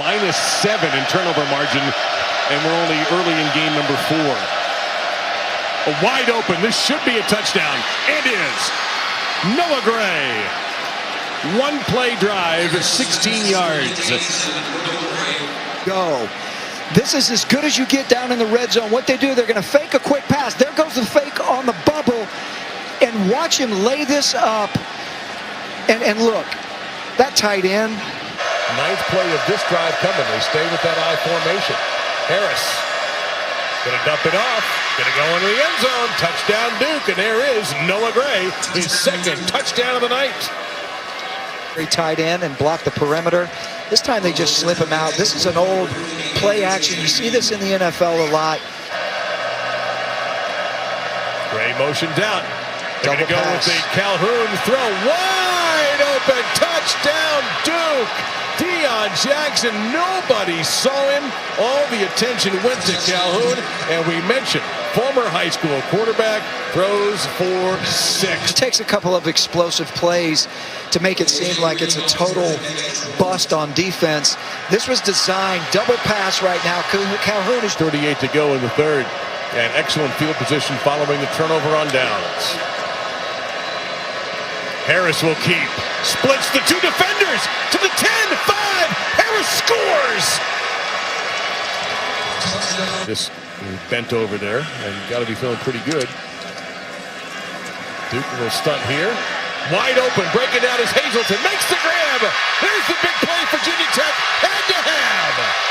-7 in turnover margin, and we're only early in game number 4. Wide open, this should be a touchdown. It is. Noah Gray. One play drive, 16 yards. Go. This is as good as you get down in the red zone. What they do, they're going to fake a quick pass. There goes the fake on the bubble. And watch him lay this up. And look, that tight end. 9th play of this drive coming. They stay with that I formation. Harris gonna dump it off. Gonna go into the end zone. Touchdown Duke. And there is Noah Gray, his 2nd touchdown of the night. Very tight end and block the perimeter. This time they just slip him out. This is an old play action. You see this in the NFL a lot. Gray motioned out. They're going to go pass. with the Calhoun throw. Wide open. Touchdown Duke. Deion Jackson. Nobody saw him. All the attention went to Calhoun. And we mentioned former high school quarterback throws for 6. It takes a couple of explosive plays to make it seem like it's a total bust on defense. This was designed. Double pass right now. Calhoun is 38 to go in the 3rd. And excellent field position following the turnover on downs. Harris will keep. Splits the 2 defenders to the 10, 5. Harris scores. Just bent over there and got to be feeling pretty good. Duke will stunt here. Wide open, breaking down is Hazelton. Makes the grab. There's the big play for Virginia Tech. Had to have.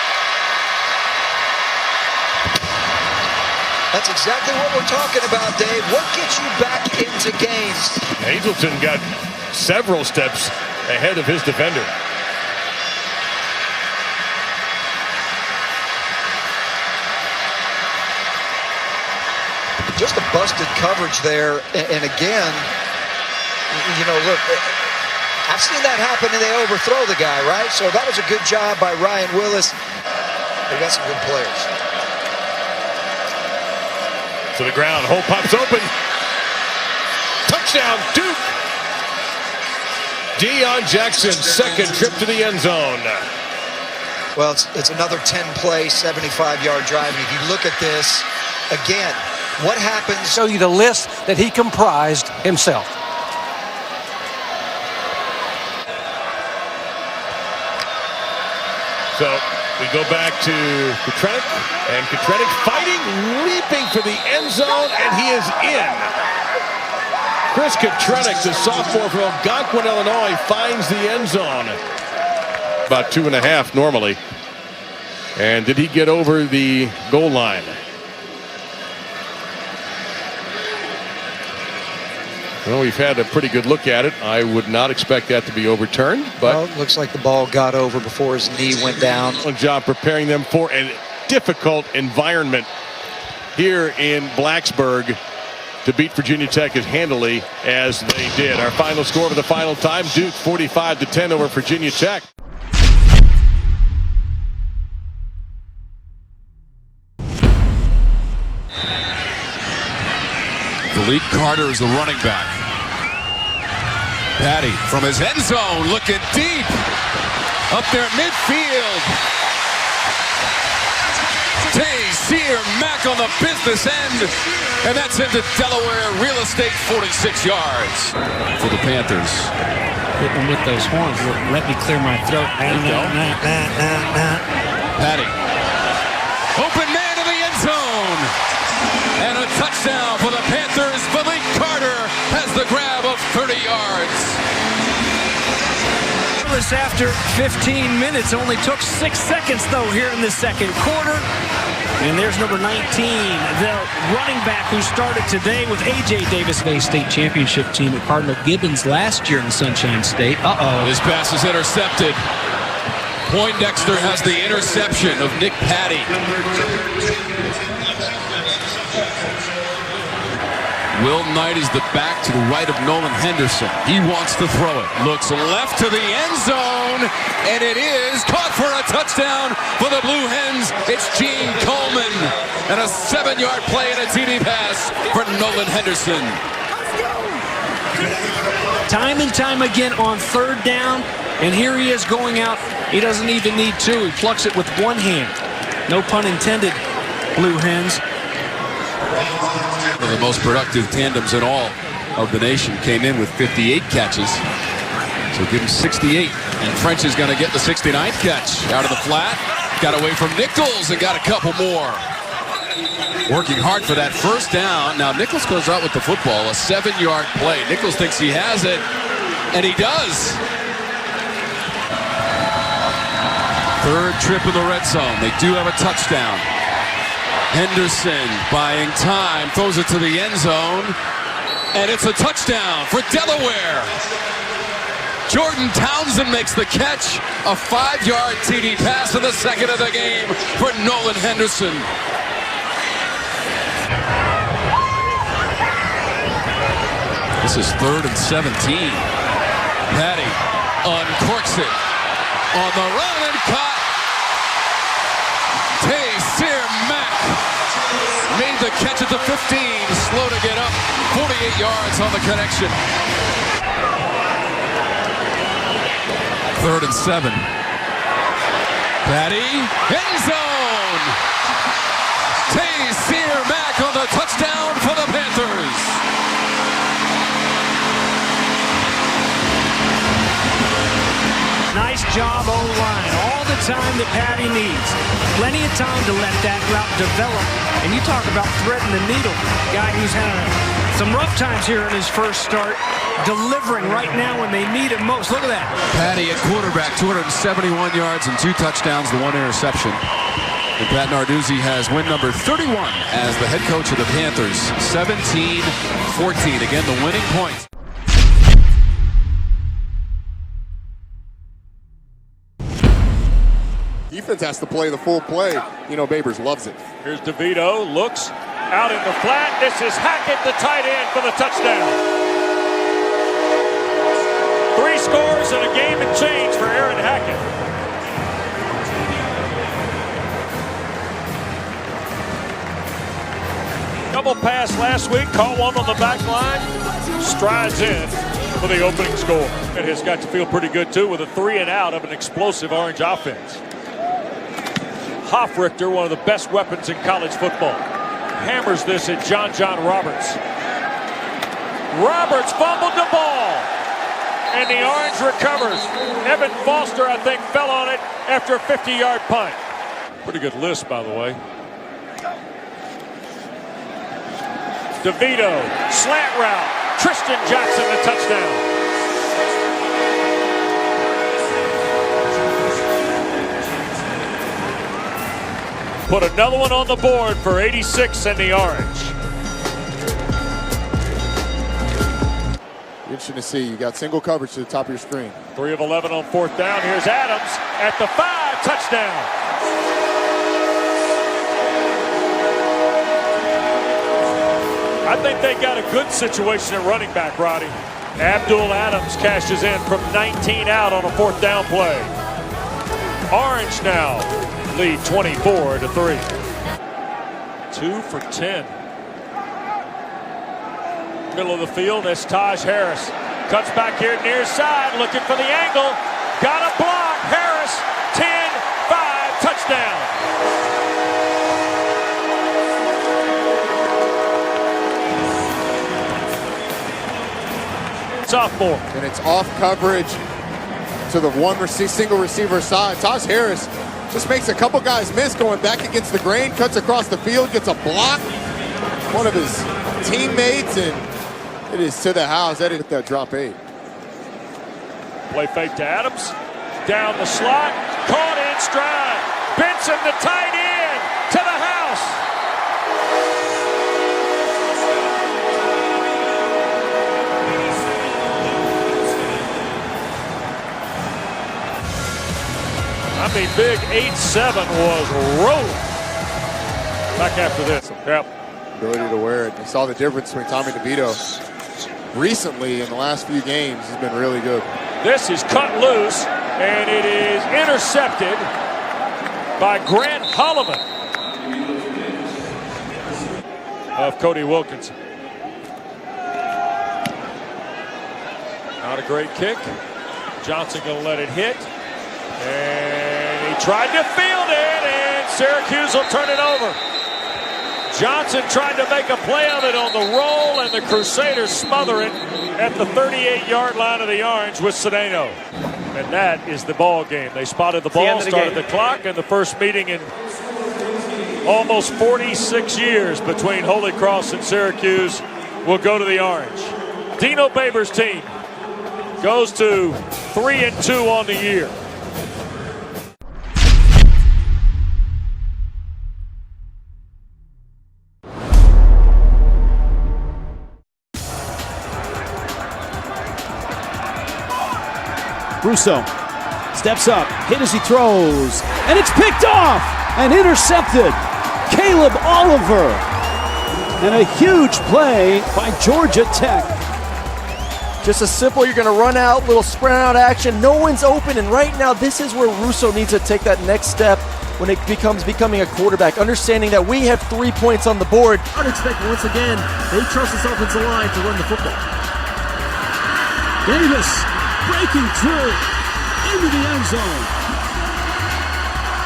That's exactly what we're talking about, Dave. What gets you back into games? Hazelton got several steps ahead of his defender. Just a busted coverage there. And again, you know, look, I've seen that happen and they overthrow the guy, right? So that was a good job by Ryan Willis. They got some good players. To the ground, hole pops open. Touchdown, Duke. Deion Jackson, 2nd trip to the end zone. Well, it's another 10-play, 75-yard drive. And if you look at this, again, what happens? Show you the list that he comprised himself. So we go back to Kutrenic, and Kutrenic fighting, leaping for the end zone, and he is in. Chris Kutrenic, the sophomore from Algonquin, Illinois, finds the end zone. About 2.5 normally. And did he get over the goal line? Well, we've had a pretty good look at it. I would not expect that to be overturned, but well, it looks like the ball got over before his knee went down. Good job preparing them for a difficult environment here in Blacksburg to beat Virginia Tech as handily as they did. Our final score for the final time, Duke 45-10 over Virginia Tech. Malik Carter is the running back. Patty from his end zone, looking deep. Up there at midfield. Sear Mack on the business end. And that's into Delaware real estate, 46 yards for the Panthers. Hitting with those horns. Let me clear my throat. Patty. Open man in the end zone. And a touchdown for the Panthers. Malik Carter has the grab of 30 yards. After 15 minutes, only took 6 seconds though here in the 2nd quarter. And there's number 19, the running back who started today with A.J. Davis, a state championship team at Cardinal Gibbons last year in Sunshine State. This pass is intercepted. Poindexter has the interception of Nick Patty. Will Knight is the back to the right of Nolan Henderson. He wants to throw it. Looks left to the end zone, and it is caught for a touchdown for the Blue Hens. It's Gene Coleman, and a 7-yard play and a TD pass for Nolan Henderson. Time and time again on 3rd down, And here he is going out. He doesn't even need two. He plucks it with one hand. No pun intended, Blue Hens. One of the most productive tandems in all of the nation. Came in with 58 catches. So give him 68. And French is going to get the 69th catch. Out of the flat. Got away from Nichols and got a couple more. Working hard for that first down. Now Nichols goes out with the football. A 7-yard play. Nichols thinks he has it. And he does. Third trip in the red zone. They do have a touchdown. Henderson buying time. Throws it to the end zone. And it's a touchdown for Delaware. Jordan Townsend makes the catch. A 5-yard TD pass in the second of the game for Nolan Henderson. This is 3rd and 17. Patty uncorks it. On the run and caught. Taysir Mack made the catch at the 15. Slow to get up. 48 yards on the connection. 3rd and 7. Patty, end zone. Taysir Mack on the touchdown for the Panthers. Nice job O-line. All the time that Patty needs. Plenty of time to let that route develop. And you talk about threading the needle. Guy who's had some rough times here in his first start. Delivering right now when they need it most. Look at that. Patty at quarterback, 271 yards and 2 touchdowns, the 1 interception. And Pat Narduzzi has win number 31 as the head coach of the Panthers. 17-14. Again, the winning point. Defense has to play the full play. You know, Babers loves it. Here's DeVito, looks out in the flat. This is Hackett, the tight end, for the touchdown. 3 scores and a game and change for Aaron Hackett. Double pass last week, caught one on the back line, strides in for the opening score. It has got to feel pretty good too with a 3 and out of an explosive Orange offense. Hofrichter, one of the best weapons in college football, hammers this at John Roberts. Roberts fumbled the ball, and the Orange recovers. Evan Foster, I think, fell on it after a 50-yard punt. Pretty good list, by the way. DeVito, slant route. Tristan Jackson, the touchdown. Put another one on the board for 86 in the Orange. Interesting to see. You got single coverage to the top of your screen. 3 of 11 on 4th down. Here's Adams at the 5, touchdown. I think they got a good situation at running back, Roddy. Abdul Adams cashes in from 19 out on a 4th down play. Orange now lead 24-3. 2 for 10. Middle of the field, that's Taj Harris. Cuts back here near side, looking for the angle. Got a block. Harris, 10-5, touchdown. Sophomore. And it's off coverage to the single receiver side. Taj Harris just makes a couple guys miss going back against the grain, cuts across the field, gets a block. One of his teammates, and it is to the house. That is that drop 8. Play fake to Adams. Down the slot. Caught in stride. Benson, the tight end, to the house. I mean, big 8-7 was rolling. Back after this. Yep. Ability to wear it. You saw the difference between Tommy DeVito recently in the last few games. Has been really good. This is cut loose, and it is intercepted by Grant Holloman of Cody Wilkinson. Not a great kick. Johnson going to let it hit. And he tried to field it, and Syracuse will turn it over. Johnson tried to make a play on it on the roll, and the Crusaders smother it at the 38-yard line of the Orange with Cedeno. And that is the ball game. They spotted the ball, started the clock, and the first meeting in almost 46 years between Holy Cross and Syracuse will go to the Orange. Dino Baber's team goes to 3-2 on the year. Russo steps up, hit as he throws, and it's picked off and intercepted. Caleb Oliver. And a huge play by Georgia Tech. Just a simple, you're going to run out, little sprint out action. No one's open, and right now this is where Russo needs to take that next step when it becomes becoming a quarterback, understanding that we have 3 points on the board. Unexpected once again. They trust this offensive line to run the football. Davis breaking through into the end zone.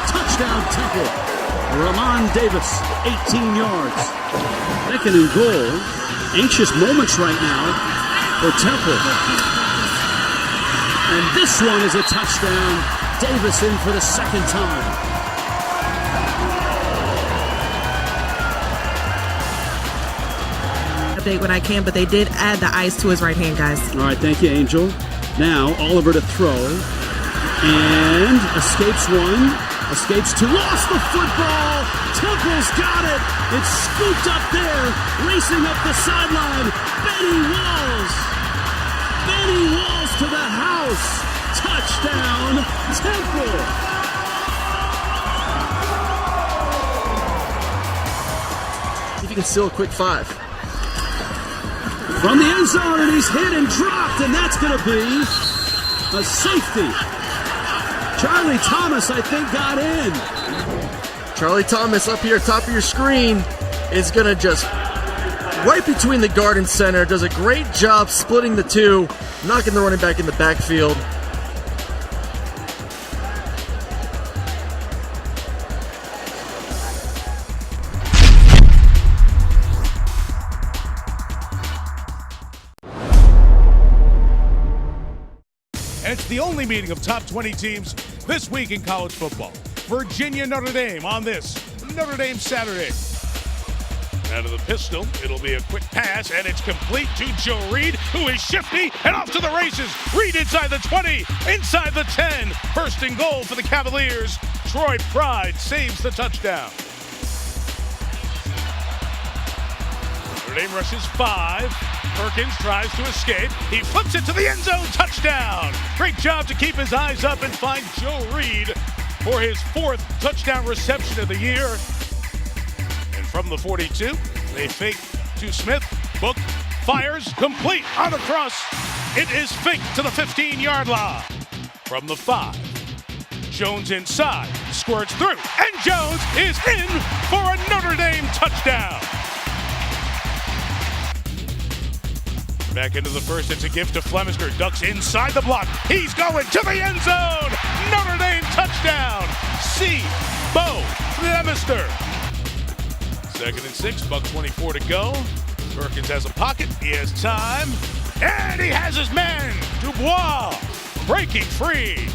Touchdown Temple. Ramon Davis, 18 yards. Second and goal. Anxious moments right now for Temple. And this one is a touchdown. Davis in for the second time. Update when I can, but they did add the ice to his right hand, guys. All right, thank you, Angel. Now Oliver to throw. And escapes one. Escapes two. Lost the football. Temple's got it. It's scooped up there. Racing up the sideline. Benny Walls. Benny Walls to the house. Touchdown, Temple. If you can steal a quick 5. From the end zone, and he's hit and dropped, and that's going to be a safety. Charlie Thomas, I think, got in. Charlie Thomas up here, top of your screen, is going to just right between the guard and center. Does a great job splitting the two, knocking the running back in the backfield. And it's the only meeting of top 20 teams this week in college football. Virginia, Notre Dame on this Notre Dame Saturday. Out of the pistol, it'll be a quick pass, and it's complete to Joe Reed, who is shifty and off to the races. Reed inside the 20, inside the 10. First and goal for the Cavaliers. Troy Pride saves the touchdown. Notre Dame rushes 5. Perkins tries to escape. He flips it to the end zone. Touchdown. Great job to keep his eyes up and find Joe Reed for his 4th touchdown reception of the year. And from the 42, they fake to Smith. Book fires, complete on the cross. It is faked to the 15-yard line. From the 5, Jones inside, squirts through, and Jones is in for a Notre Dame touchdown. Back into the first, it's a gift to Flemister. Ducks inside the block. He's going to the end zone. Notre Dame touchdown. C. Bo Flemister. 2nd and 6, buck 24 to go. Perkins has a pocket. He has time. And he has his man, Dubois, breaking free.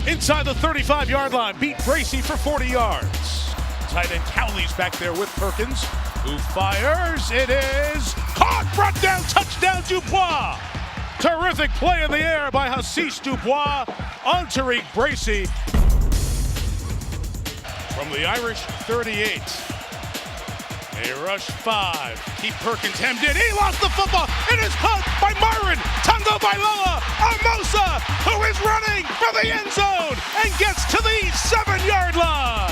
Inside the 35-yard line, beat Gracie for 40 yards. Tight end Cowley's back there with Perkins, who fires. It is caught, brought down, touchdown Dubois. Terrific play in the air by Hassis Dubois on Tariq Bracy. From the Irish 38. They rush 5. Keep Perkins hemmed in. He lost the football. It is caught by Myron Tango Bailoa. Amosa, who is running for the end zone and gets to the 7-yard line.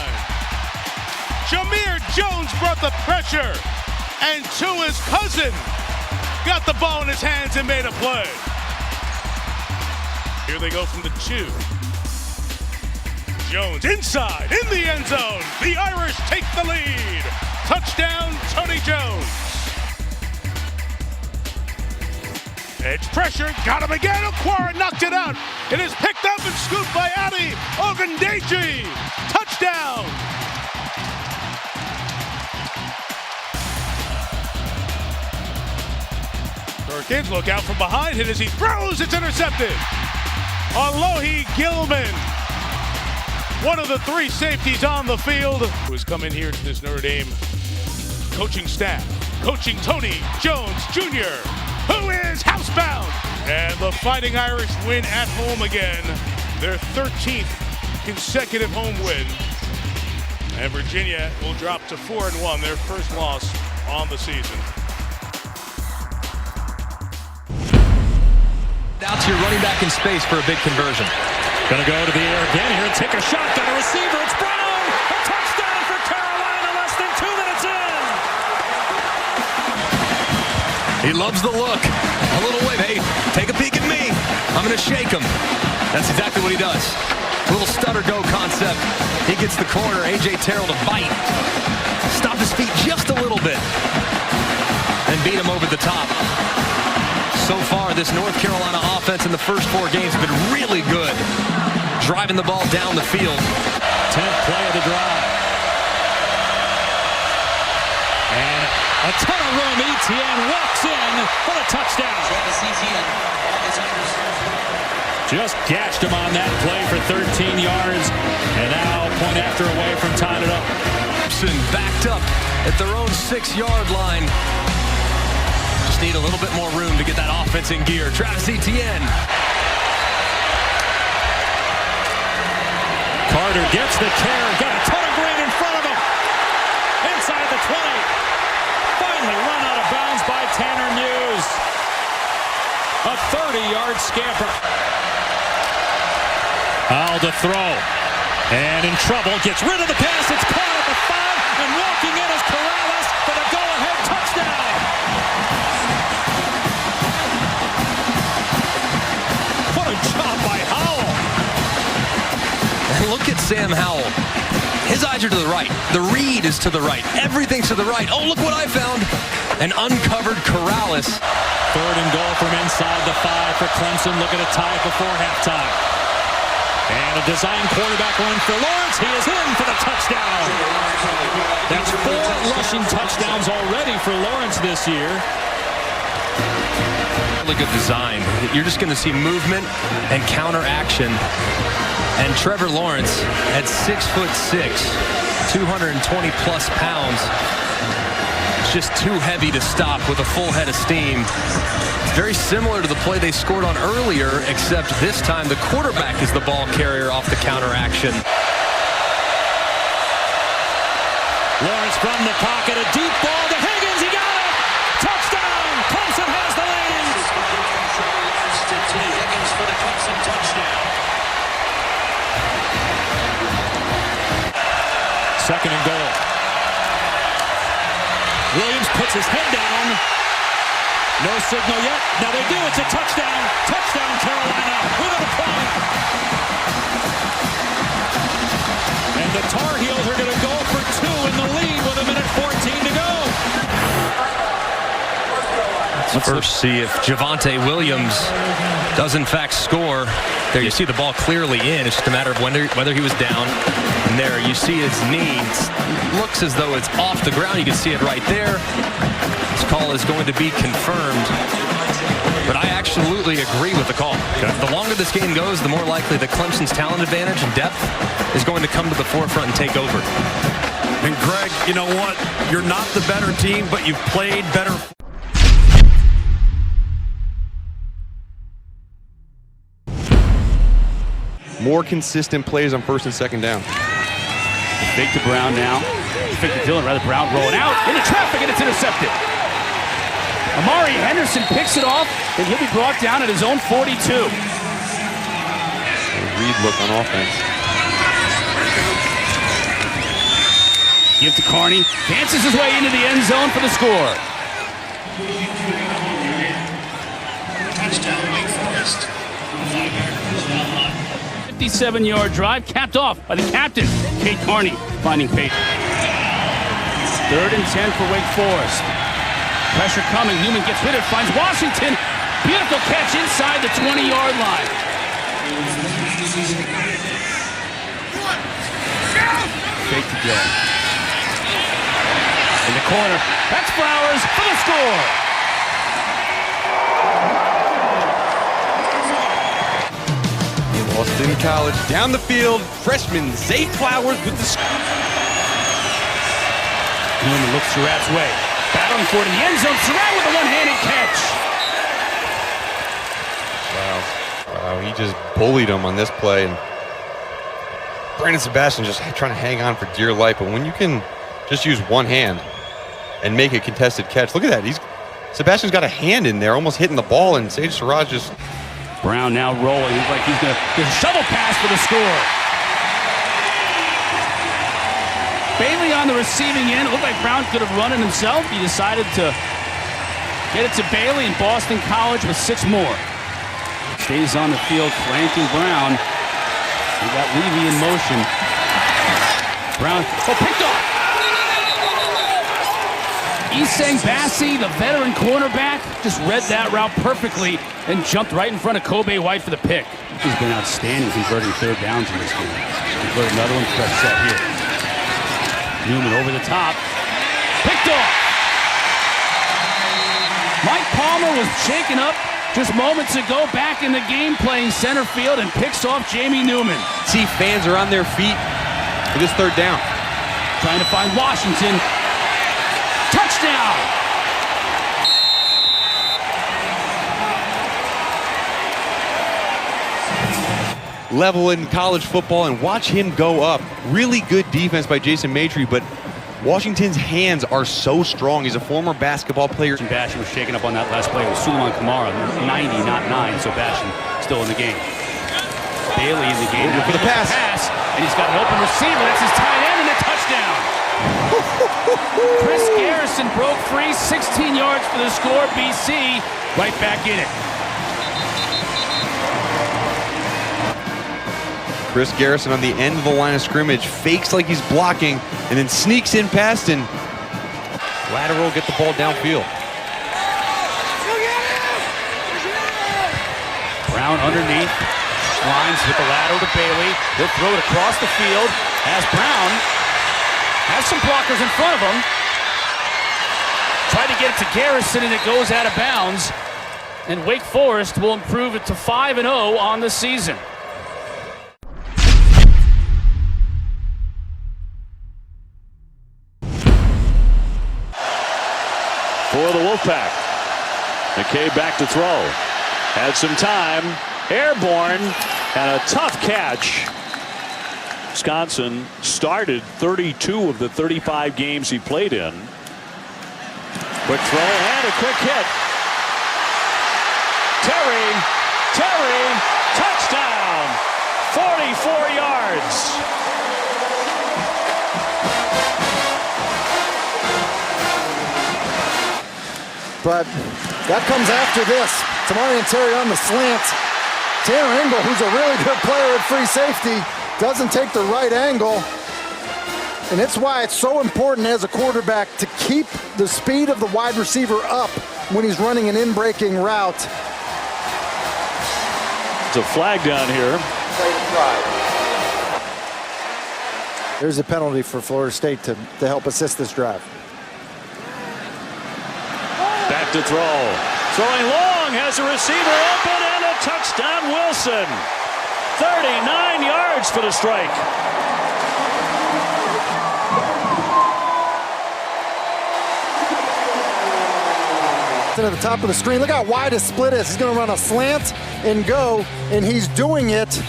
Jameer Jones brought the pressure, and Tua's cousin got the ball in his hands and made a play. Here they go from the 2. Jones inside, in the end zone. The Irish take the lead. Touchdown, Tony Jones. Edge pressure, got him again. Okwara knocked it out. It is picked up and scooped by Adi Ogundeji. Touchdown. Hurricanes look out from behind. Hit as he throws. It's intercepted. Alohi Gilman, one of the three safeties on the field, who has come in here to this Notre Dame coaching staff, coaching Tony Jones Jr., who is housebound. And the Fighting Irish win at home again, their 13th consecutive home win. And Virginia will drop to 4-1, their first loss on the season. Out to your running back in space for a big conversion. Gonna go to the air again here and take a shot. Got a receiver. It's Brown. A touchdown for Carolina less than 2 minutes in. He loves the look. A little wave. Hey, take a peek at me. I'm going to shake him. That's exactly what he does. A little stutter go concept. He gets the corner. A.J. Terrell to bite. Stop his feet just a little bit. And beat him over the top. So far, this North Carolina offense in the first 4 games has been really good. Driving the ball down the field. 10th play of the drive. And a ton of room. Etienne walks in for the touchdown. Just gashed him on that play for 13 yards. And now point after away from tying it up. Backed up at their own 6-yard line. Need a little bit more room to get that offense in gear. Travis Etienne. Carter gets the carry. Got a ton of green in front of him. Inside the 20. Finally run out of bounds by Tanner Muse. A 30-yard scamper. Al to throw. And in trouble. Gets rid of the pass. It's caught at the 5. And walking in is Corrales for the go-ahead touchdown. Job by Howell. And look at Sam Howell. His eyes are to the right. The read is to the right. Everything's to the right. Oh, look what I found. An uncovered Corrales. 3rd and goal from inside the 5 for Clemson. Looking to tie it before halftime. And a design quarterback run for Lawrence. He is in for the touchdown. That's 4 rushing touchdowns already for Lawrence this year. Good design. You're just going to see movement and counter action. And Trevor Lawrence at 6'6", 220 plus pounds. It's just too heavy to stop with a full head of steam. It's very similar to the play they scored on earlier, except this time the quarterback is the ball carrier off the counter action. Lawrence from the pocket, a deep ball to Higgins. He got it. Touchdown. Clemson has the lead. Higgins for the Clemson touchdown. 2nd and goal. Williams puts his head down. No signal yet. Now they do. It's a touchdown. Touchdown Carolina within a point. And the Tar Heels are going to go for 2 in the lead with 1:14 to go. Let's first see if Javonte Williams does in fact score. There you see the ball clearly in. It's just a matter of whether he was down. And there you see his knee. It looks as though it's off the ground. You can see it right there. This call is going to be confirmed. But I absolutely agree with the call. The longer this game goes, the more likely that Clemson's talent advantage and depth is going to come to the forefront and take over. And Greg, you know what? You're not the better team, but you've played better. More consistent plays on 1st and 2nd down. Fake to Brown now. Fake to Dillon, rather. Brown rolling out into traffic, and it's intercepted. Amari Henderson picks it off, and he'll be brought down at his own 42. Reed look on offense. Give to Carney. Dances his way into the end zone for the score. Touchdown, Wake Forest. 57-yard drive capped off by the captain, Kate Carney, finding Peyton. 3rd and 10 for Wake Forest. Pressure coming. Newman gets rid of it, finds Washington. Beautiful catch inside the 20-yard line. Fake to Joe. In the corner, that's Flowers for the score. Boston College down the field. Freshman Zay Flowers with the score. Newman looks Surratt's way. Battling for the end zone. Surratt with a one-handed catch. Wow, he just bullied him on this play. And Brandon Sebastian just trying to hang on for dear life. But when you can just use one hand and make a contested catch, look at that. Sebastian's got a hand in there, almost hitting the ball, and Sage Surratt just... Brown now rolling. Looks like he's going to get a shovel pass for the score. Bailey on the receiving end. It looked like Brown could have run it himself. He decided to get it to Bailey, and Boston College with 6 more. Stays on the field, flanking Brown. We got Levy in motion. Brown, picked off. Isang Bassi, the veteran cornerback, just read that route perfectly and jumped right in front of Kobe White for the pick. He's been outstanding converting third downs in this game. Converted another one, fresh set here. Newman over the top. Picked off. Mike Palmer was shaken up just moments ago, back in the game playing center field, and picks off Jamie Newman. See, fans are on their feet for this third down. Trying to find Washington. Touchdown! Level in college football, and watch him go up. Really good defense by Jason Maitre, but Washington's hands are so strong. He's a former basketball player. Sebastian was shaken up on that last play with Suleiman Kamara, 90, not 9, so Sebastian still in the game. Bailey in the game for the pass, and he's got an open receiver. That's his tight end, and a touchdown. Chris Garrison broke free, 16 yards for the score. BC right back in it. Chris Garrison on the end of the line of scrimmage, fakes like he's blocking, and then sneaks in past and lateral, get the ball downfield. Brown underneath, lines with the lateral to Bailey. He'll throw it across the field as Brown has some blockers in front of him. Tried to get it to Garrison, and it goes out of bounds. And Wake Forest will improve it to 5-0 on the season. For the Wolfpack. McKay back to throw. Had some time. Airborne and a tough catch. Wisconsin started 32 of the 35 games he played in. Quick throw and a quick hit. Terry, touchdown, 44 yards. But that comes after this. Tamari and Terry on the slant. Tanner Engel, who's a really good player at free safety, doesn't take the right angle. And it's why it's so important as a quarterback to keep the speed of the wide receiver up when he's running an in-breaking route. It's a flag down here. There's a penalty for Florida State to help assist this drive. Back to throw. Throwing long, has a receiver open, and a touchdown, Wilson. 39 yards for the strike. To the top of the screen. Look how wide his split is. He's going to run a slant and go, and he's doing it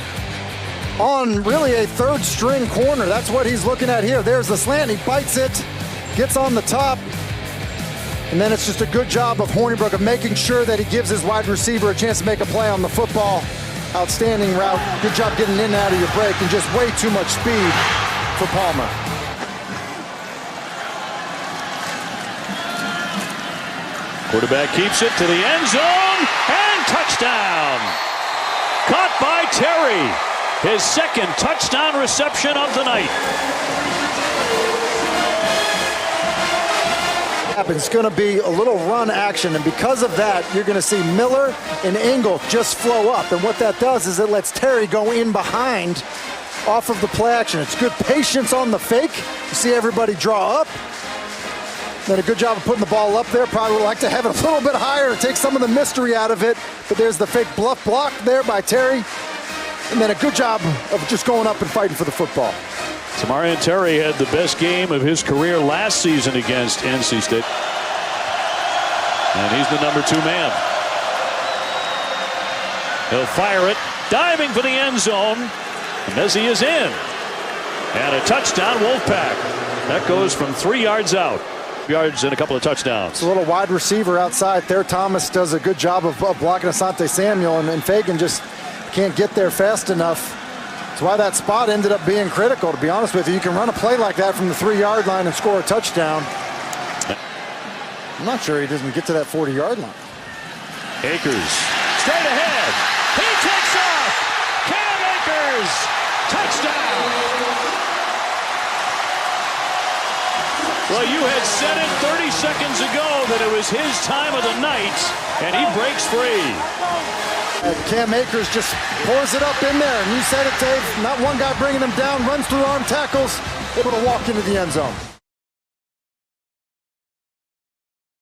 on really a third string corner. That's what he's looking at here. There's the slant. He bites it, gets on the top, and then it's just a good job of Hornibrook of making sure that he gives his wide receiver a chance to make a play on the football. Outstanding route. Good job getting in and out of your break, and just way too much speed for Palmer. Quarterback keeps it to the end zone, and touchdown. Caught by Terry. His second touchdown reception of the night. It's going to be a little run action, and because of that, you're going to see Miller and Engel just flow up. And what that does is it lets Terry go in behind off of the play action. It's good patience on the fake. You see everybody draw up. Did a good job of putting the ball up there. Probably would like to have it a little bit higher to take some of the mystery out of it. But there's the fake bluff block there by Terry. And then a good job of just going up and fighting for the football. Tamarian Terry had the best game of his career last season against NC State. And he's the number 2 man. He'll fire it, diving for the end zone. And Messi is in. And a touchdown, Wolfpack. That goes from 3 yards out. Yards and a couple of touchdowns. It's a little wide receiver outside there. Thomas does a good job of blocking Asante Samuel, and Fagan just can't get there fast enough. That's why that spot ended up being critical, to be honest with you. You can run a play like that from the 3-yard line and score a touchdown. I'm not sure he doesn't get to that 40-yard line. Akers straight ahead. He takes off. Cam Akers. Touchdown. Well, you had said it 30 seconds ago that it was his time of the night, and he breaks free. Cam Akers just pours it up in there, and you said it, Dave. Not one guy bringing him down, runs through arm tackles, able to walk into the end zone.